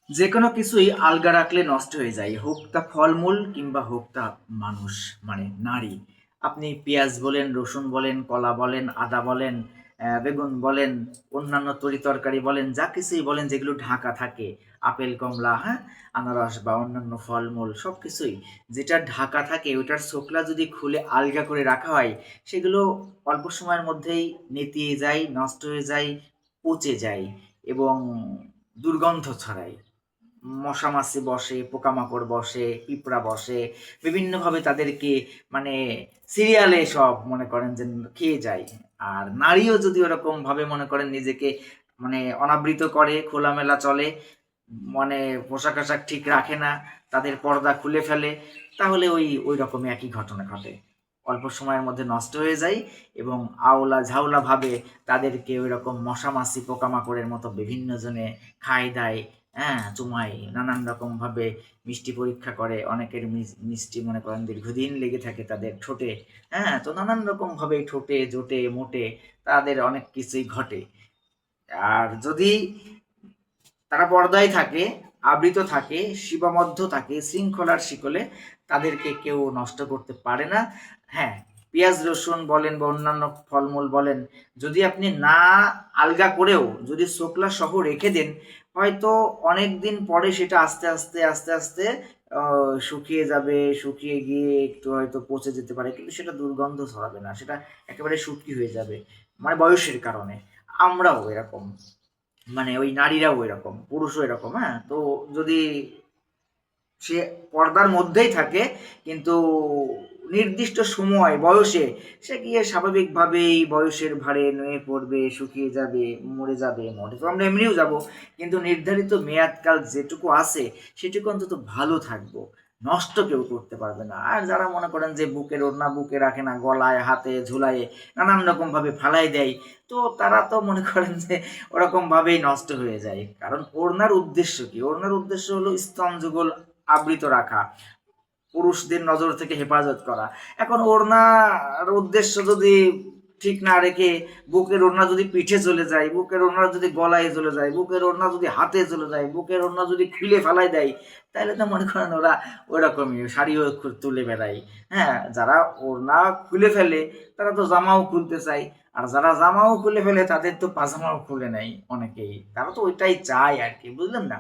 যে কোনো কিছুই আলগা রাখলে নষ্ট হয়ে যায়, হোক তা ফলমূল কিংবা হোক তা মানুষ, মানে নারী। আপনি পেঁয়াজ বলেন, রসুন বলেন, কলা বলেন, আদা বলেন, বেগুন বলেন, অন্যান্য তরি-তরকারি বলেন, যা কিছুই বলেন যেগুলো ঢাকা থাকে, আপেল, কমলা, হ্যাঁ? আনারস বা অন্যান্য ফলমূল সবকিছুই যেটা ঢাকা থাকে ওইটার ছোকলা যদি খুলে আলগা করে রাখা হয়, সেগুলো অল্প সময়ের মধ্যেই নেতিয়ে যায়, নষ্ট হয়ে যায়, পচে যায় এবং দুর্গন্ধ ছড়ায়। মশা-মাছি বসে, পোকামাকড় বসে, পিঁপড়া বসে। বিভিন্নভাবে তাদেরকে মানে সিরিয়ালে সব মনে করেন যে খেয়ে যায়। আর নারীও যদি ওরকমভাবে মনে করেন নিজেকে মানে অনাবৃত করে, খোলামেলা চলে, মানে পোশাক-আশাক ঠিক রাখে না, তাদের পর্দা খুলে ফেলে, তাহলে ওই রকমই একই ঘটনা ঘটে। অল্প সময়ের মধ্যে নষ্ট হয়ে যায় এবং আওলা ঝাউলাভাবে তাদেরকে ওইরকম মশা-মাছি, পোকামাকড়ের মতো বিভিন্ন জনে খায় দায়, হ্যাঁ? চুমায়, নানান রকমভাবে মিষ্টি পরীক্ষা করে। অনেকের মিষ্টি মনে করেন দীর্ঘদিন লেগে থাকে তাদের ঠোঁটে, হ্যাঁ? তো নানান রকমভাবে ঠোঁটে, জোটে, মোটে তাদের অনেক কিছুই ঘটে। আর যদি তারা পর্দায় থাকে, আবৃত থাকে, সীমাবদ্ধ থাকে, শৃঙ্খলার শিকলে, তাদেরকে কেউ নষ্ট করতে পারে না। হ্যাঁ, পেঁয়াজ রসুন বলেন বা অন্যান্য ফলমূল বলেন, যদি আপনি না আলগা করেও যদি শুকলা সহ রেখে দেন, হয়তো অনেক দিন পরে সেটা আস্তে আস্তে আস্তে আস্তে শুকিয়ে যাবে, শুকিয়ে গিয়ে একটু হয়তো পচে যেতে পারে, কিন্তু সেটা দুর্গন্ধ ছড়াবে না, সেটা একেবারে শুটকি হয়ে যাবে, মানে বয়সের কারণে। আমরাও এরকম, মানে ওই নারীরাও এরকম, পুরুষও এরকম, হ্যাঁ? তো যদি সে পর্দার মধ্যেই থাকে কিন্তু নির্দিষ্ট সময় বয়সে সে গিয়ে স্বাভাবিকভাবেই বয়সের ভারে নুয়ে পড়বে, শুকিয়ে যাবে, মরে যাবে। মরে তো আমরা এমনিও যাব, কিন্তু নির্ধারিত মেয়াদকাল যেটুকু আছে সেটুকু অন্তত ভালো থাকবো, নষ্ট কেউ করতে পারবে না। আর যারা মনে করেন যে বুকের ওড়না বুকে রাখে না, গলায় হাতে ঝুলায় নানান রকম ভাবে ফালাই দেয়, তো তারা তো মনে করেন যে ওরকম ভাবেই নষ্ট হয়ে যায়। কারণ ওড়নার উদ্দেশ্য কি? ওড়নার উদ্দেশ্য হলো স্তন যুগল আবৃত রাখা, পুরুষদের নজর থেকে হেফাজত করা। এখন ওড়নার উদ্দেশ্য যদি ঠিক না রেখে বুকের ওড়না যদি পিঠে চলে যায়, বুকের ওড়না যদি গলায় চলে যায়, বুকের ওড়না যদি হাতে চলে যায়, বুকের ওড়না যদি খুলে ফেলাই দেয়, তাহলে তো মনে করেন ওরা ওরকমই শাড়িও তুলে বেড়ায়। হ্যাঁ, যারা ওড়না খুলে ফেলে তারা তো জামাও খুলতে চায়, আর যারা জামাও খুলে ফেলে তাদের তো পাজামাও খুলে নেয় অনেকেই, তারা তো ওইটাই চায় আর কি, বুঝলেন না?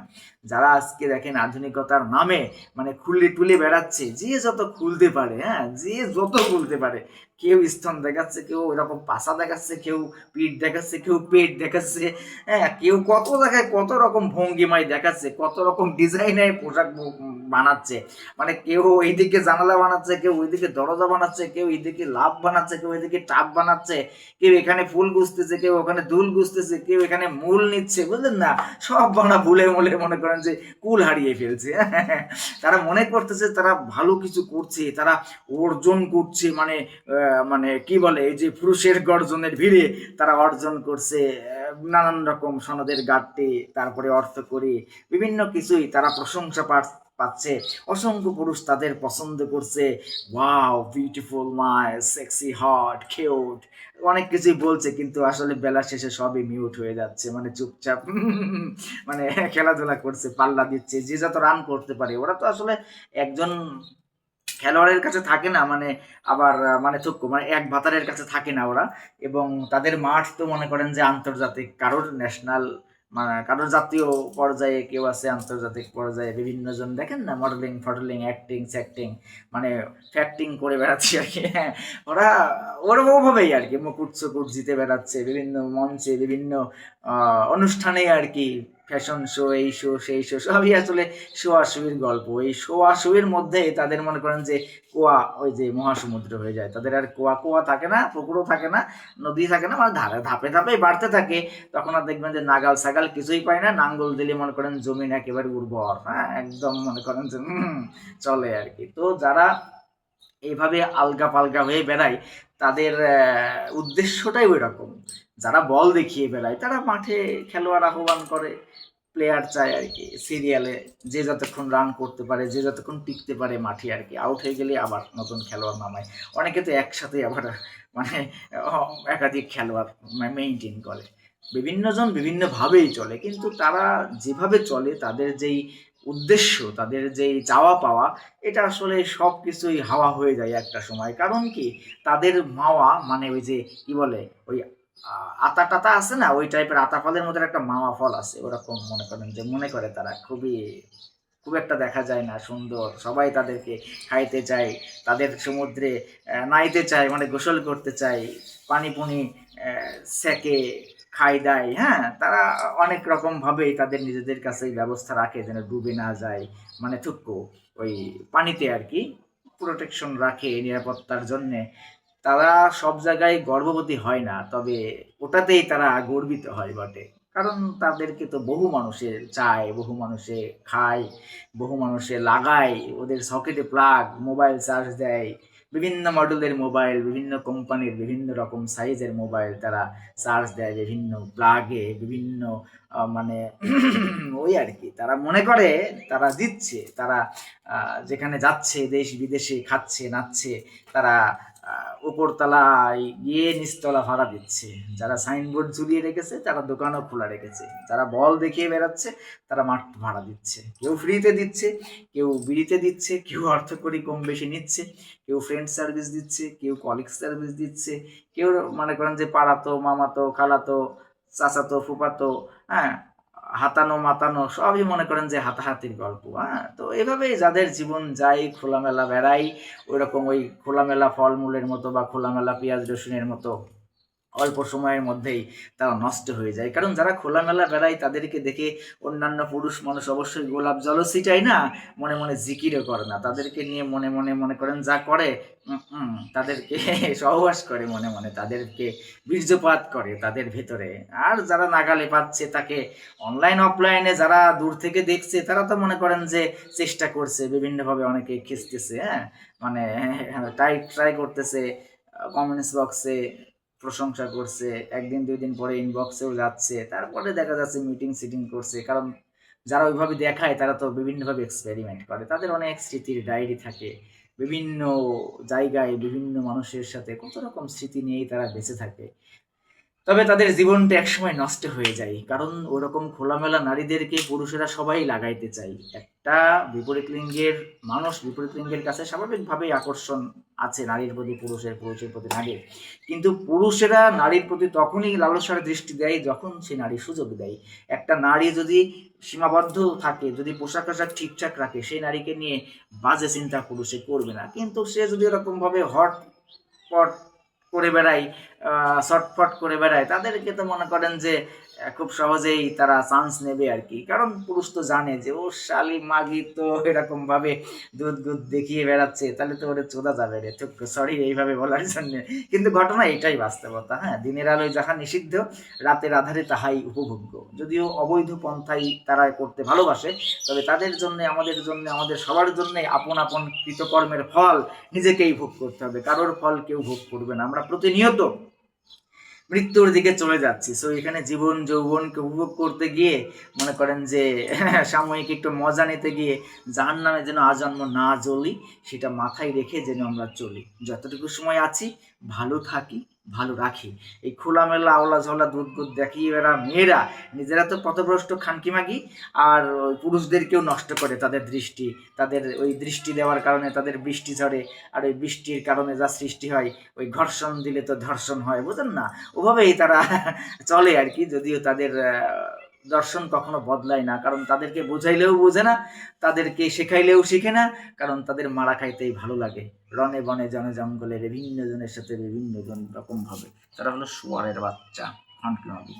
যারা আজকে দেখেন আধুনিকতার নামে মানে খুলে টুলে বেড়াচ্ছে, যে যত খুলতে পারে, হ্যাঁ, যে যত খুলতে পারে, কেউ স্তন দেখাচ্ছে, কেউ এরকম পাশা দেখাচ্ছে, কেউ পিঠ দেখাচ্ছে, কেউ পেট দেখাচ্ছে, হ্যাঁ, কেউ কত দেখায়, কত রকম ভঙ্গিমায় দেখাচ্ছে, কত রকম ডিজাইনের পোশাক বানাচ্ছে, মানে কেউ এইদিকে জানালা বানাচ্ছে, কেউ ওইদিকে দরজা বানাচ্ছে, কেউ এইদিকে লাভ বানাচ্ছে, কেউ এইদিকে টাপ বানাচ্ছে, কেউ এখানে ফুল গুছতেছে, কেউ ওখানে দুল গুছতেছে, কেউ এখানে মূল নিচ্ছে, বুঝলেন না? সব বানা ভুলে মুলে মনে করেন যে কুল হারিয়ে ফেলছে। তারা মনে করতেছে তারা ভালো কিছু করছে, তারা অর্জন করছে, মানে মানে কি বলে এই যে পুরুষের গর্জনের ভিড়ে তারা অর্জন করছে, নানান রকম সনদের গাঁটতে, তারপরে অর্থ করে বিভিন্ন কিছুই তারা প্রশংসা পাচ্ছে, অসংখ্য পুরুষ তাদের পছন্দ করছে, wow beautiful, nice, sexy, hot, cute, অনেক কিছুই বলছে, কিন্তু আসলে বেলা শেষে সবই মিউট হয়ে যাচ্ছে, মানে চুপচাপ মানে খেলাধুলা করছে, পাল্লা দিচ্ছে, যে যত রান করতে পারে। ওরা তো আসলে একজন খেলোয়াড়ের কাছে থাকে না, মানে আবার মানে তো মানে এক ভাতারের কাছে থাকে না ওরা, এবং তাদের মাঠ তো মনে করেন যে আন্তর্জাতিক, কারোর ন্যাশনাল মানে কারোর জাতীয় পর্যায়ে, কেউ আছে আন্তর্জাতিক পর্যায়ে, বিভিন্ন জন দেখেন না মডেলিং ফডেলিং অ্যাক্টিং স্যাক্টিং, মানে ফ্যাক্টিং করে বেড়াচ্ছে আর কি, হ্যাঁ, ওরা ওরকমভাবেই আর কি মুকুট সুকুট জিতে বেড়াচ্ছে বিভিন্ন মঞ্চে, বিভিন্ন অনুষ্ঠানে আর কি, ফ্যাশন শো, এই শো সেই শো, সবই আসলে শোয়াশুয়ির গল্প। এই শোয়াশুয়ির মধ্যে তাদের মনে করেন যে কুয়া ওই যে মহাসমুদ্র হয়ে যায়, তাদের আর কুয়া কুয়া থাকে না, পুকুরও থাকে না, নদী থাকে না, মানে ধারে ধাপে ধাপে বাড়তে থাকে। তখন আর দেখবেন যে নাগাল সাগাল কিছুই পায় না, নাঙ্গল দিলে মনে করেন জমিন একেবারে উর্বর, হ্যাঁ, একদম মনে করেন যে চলে আর কি। তো যারা এইভাবে আলগা পালগা হয়ে বেড়ায় তাদের উদ্দেশ্যটাই ওই রকম। যারা বল দেখিয়ে বেড়ায় তারা মাঠে খেলোয়াড় আহ্বান করে, প্লেয়ার চায় আর কি সিরিয়ালে, যে যতক্ষণ রান করতে পারে, যে যতক্ষণ টিকতে পারে মাঠে আর কি, আউট হয়ে গেলে আবার নতুন খেলোয়াড় নামায়। অনেকে তো একসাথে আবার মানে একাধিক খেলোয়াড় মেইনটেইন করে। বিভিন্নজন বিভিন্নভাবেই চলে, কিন্তু তারা যেভাবে চলে তাদের যেই উদ্দেশ্য, তাদের যেই চাওয়া পাওয়া, এটা আসলে সব কিছুই হাওয়া হয়ে যায় একটা সময়। কারণ কি, তাদের মাওয়া মানে ওই যে কি বলে, ওই আতা টাতা আছে না, ওই টাইপের আতা ফলের মধ্যে একটা মাওয়া ফল আছে, ওরকম মনে করেন যে মনে করে তারা খুব একটা দেখা যায় না সুন্দর, সবাই তাদেরকে খাইতে চায়, তাদের সমুদ্রে নাইতে চায়, মানে গোসল করতে চায়, পানি পুনি সেকে খাই দায়, হ্যাঁ, তারা অনেক রকম ভাবেই তাদের নিজেদের কাছেই ব্যবস্থা রাখে যেন ডুবে না যায়, মানে থুকু ওই পানিতে আর কি প্রোটেকশন রাখে নিরাপত্তার জন্যে। তারা সব জায়গায় গর্ভবতী হয় না, তবে ওটাতেই তারা গর্বিত হয় বটে। কারণ তাদেরকে তো বহু মানুষে চায়, বহু মানুষে খায়, বহু মানুষে লাগায়, ওদের সকেটে প্লাগ, মোবাইল চার্জ দেয়, বিভিন্ন মডেলের মোবাইল, বিভিন্ন কোম্পানির বিভিন্ন রকম সাইজের মোবাইল তারা চার্জ দেয় বিভিন্ন প্লাগে, বিভিন্ন মানে ওই আর কি তারা মনে করে তারা দিচ্ছে, তারা যেখানে যাচ্ছে দেশ বিদেশে খাচ্ছে নাচ্ছে, তারা উপরতলায় গিয়ে নিচতলা ভাড়া দিচ্ছে। যারা সাইনবোর্ড ঝুলিয়ে রেখেছে তারা দোকানও খোলা রেখেছে, যারা বল দেখিয়ে বেড়াচ্ছে তারা মাঠ ভাড়া দিচ্ছে, কেউ ফ্রিতে দিচ্ছে, কেউ বিড়িতে দিচ্ছে, কেউ অর্থকরী কম বেশি নিচ্ছে, কেউ ফ্রেন্ড সার্ভিস দিচ্ছে, কেউ কলিগ সার্ভিস দিচ্ছে, কেউ মনে করেন যে পাড়াতো, মামাতো, খালাতো, চাচাতো, ফুফাতো, হ্যাঁ, হাতানো মাতানো সবই মনে করেন যে হাতাহাতির গল্প। হ্যাঁ, তো এভাবেই যাদের জীবন যায়, খোলামেলা বেড়াই, ওইরকম ওই খোলামেলা ফলমূলের মতো বা খোলামেলা পেঁয়াজ রসুনের মতো অল্প সময়ের মধ্যেই তারা নষ্ট হয়ে যায়। কারণ যারা খোলামেলা বেড়ায় তাদেরকে দেখে অন্যান্য পুরুষ মানুষ অবশ্যই গোলাপ জলও ছিটায় না, মনে মনে জিকিরও করে না, তাদেরকে নিয়ে মনে মনে মনে করেন যা করে, তাদেরকে সহবাস করে মনে মনে, তাদেরকে বীর্যপাত করে তাদের ভেতরে। আর যারা নাগালে পাচ্ছে তাকে অনলাইন অফলাইনে যারা দূর থেকে দেখছে তারা তো মনে করেন যে চেষ্টা করছে বিভিন্নভাবে, অনেকে খিস্তেছে, হ্যাঁ, মানে ট্রাই ট্রাই করতেছে, কমেন্টস বক্সে প্রশংসা করছে, একদিন দুই দিন পরে ইনবক্সেও যাচ্ছে, তারপরে দেখা যাচ্ছে মিটিং সিটিং করছে। কারণ যারা ওইভাবে দেখায় তারা তো বিভিন্নভাবে এক্সপেরিমেন্ট করে, তাদের অনেক স্মৃতির ডায়েরি থাকে, বিভিন্ন জায়গায় বিভিন্ন মানুষের সাথে কত রকম স্মৃতি নিয়েই তারা বেঁচে থাকে। তবে তাদের জীবনটা একসময় নষ্ট হয়ে যায়, কারণ ওরকম খোলামেলা নারীদেরকে পুরুষেরা সবাই লাগাইতে চায়। একটা বিপরীত লিঙ্গের মানুষ বিপরীত লিঙ্গের কাছে স্বাভাবিকভাবেই আকর্ষণ আছে, নারীর প্রতি পুরুষের, পুরুষের প্রতি নারীর। কিন্তু পুরুষেরা নারীর প্রতি তখনই লালসার দৃষ্টি দেয় যখন সে নারী সুযোগ দেয়। একটা নারী যদি সীমাবদ্ধ থাকে, যদি পোশাক আশাক ঠিকঠাক রাখে, সেই নারীকে নিয়ে বাজে চিন্তা পুরুষে করবে না। কিন্তু সে যদি এরকমভাবে হট পট করে বেড়ায়, শর্টফট করে বেড়ায়, তাদেরকে তো মনে করেন যে খুব সহজেই তারা চান্স নেবে আর কি। কারণ পুরুষ তো জানে যে ও শালি মাগি তো এরকম ভাবে দুধ গুদ দেখিয়ে বেড়াচ্ছে, তাহলে তো ওরে চোদা যাবে রে, ঠিক সরি এইভাবে বলার জন্য, কিন্তু ঘটনা এটাই বাস্তবতা। হ্যাঁ, দিনের আলোয় যাহা নিষিদ্ধ, রাতের আধারে তাহাই উপভোগ্য। যদিও অবৈধ পন্থাই তারা করতে ভালোবাসে, তবে তাদের জন্য, আমাদের জন্য, আমাদের সবার জন্য আপন আপন কৃতকর্মের ফল নিজেকেই ভোগ করতে হবে, কারোর ফল কেউ ভোগ করবে না। আমরা প্রতিনিয়ত মৃত্যুর দিকে চলে যাচ্ছি, সো এখানে জীবন যৌবনকে উপভোগ করতে গিয়ে মনে করেন যে সাময়িক একটু মজা নিতে গিয়ে জাহান্নামে যেন আজন্ম না জ্বলি, সেটা মাথায় রেখে যেন আমরা চলি। যতটুকু সময় আছি ভালো থাকি, ভালো রাখি। এই খোলামেলা আওলা ঝোলা দুধ গুদ দেখিয়ে এরা মেয়েরা নিজেরা তো পথভ্রষ্ট খানকিমাগি, আর ওই পুরুষদেরকেও নষ্ট করে তাদের দৃষ্টি, তাদের ওই দৃষ্টি দেওয়ার কারণে তাদের বৃষ্টি ঝরে, আর ওই বৃষ্টির কারণে যা সৃষ্টি হয়, ওই ঘর্ষণ দিলে তো ধর্ষণ হয়, বুঝেন না, ওভাবেই তারা চলে আর কি। যদিও তাদের দর্শন কখনো বদলায় না, কারণ তাদেরকে বোঝাইলেও বোঝে না, তাদেরকে শেখাইলেও শিখে না, কারণ তাদের মারা খাইতেই ভালো লাগে, রনে বনে জনে জঙ্গলে বিভিন্ন জনের সাথে বিভিন্ন জন রকম ভাবে। তারা হলো শুয়ারের বাচ্চা, খানকি।